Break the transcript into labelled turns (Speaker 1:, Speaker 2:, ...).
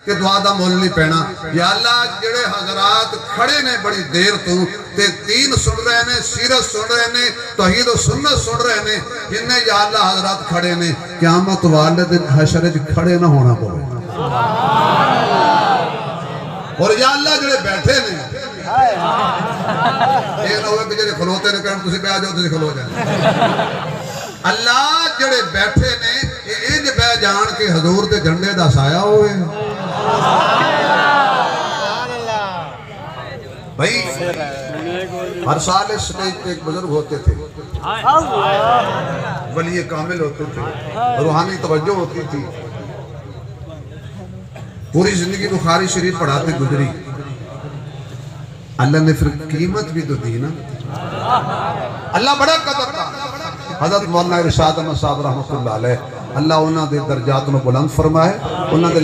Speaker 1: کہ دعا دا مول نہیں پینا. یا اللہ جڑے حضرات کھڑے نے بڑی دیر تو تے دین سن رہے نے، سیرت سن رہے نے، توحید و سنت سن رہے نے، جنہیں یا اللہ حضرات کھڑے نے، قیامت والے دن حشر وچ کھڑے نہ ہونا پڑے. اور یا اللہ جڑے بیٹھے نے یہ نہ ہوئے کہ جڑے کھلوتے نے کہنے تسی بیٹھ جاؤ تسی کھلو جائیں. اللہ جڑے بیٹھے نے یہ انج بہ جان کے حضور دے جھنڈے دا سایہ ہوئے. بھائی ہر سال اس سٹیج پہ ایک بزرگ ہوتے تھے، ولی کامل ہوتے تھے، روحانی توجہ ہوتی تھی، پوری زندگی بخاری شریف پڑھاتے گزری. اللہ نے پھر قیمت بھی تو دی نا. اللہ بڑا قدر تھا. حضرت مولانا ارشاد احمد صاحب رحمۃ اللہ علیہ، اللہ انہاں دے درجات نو بلند فرمائے، انہاں دے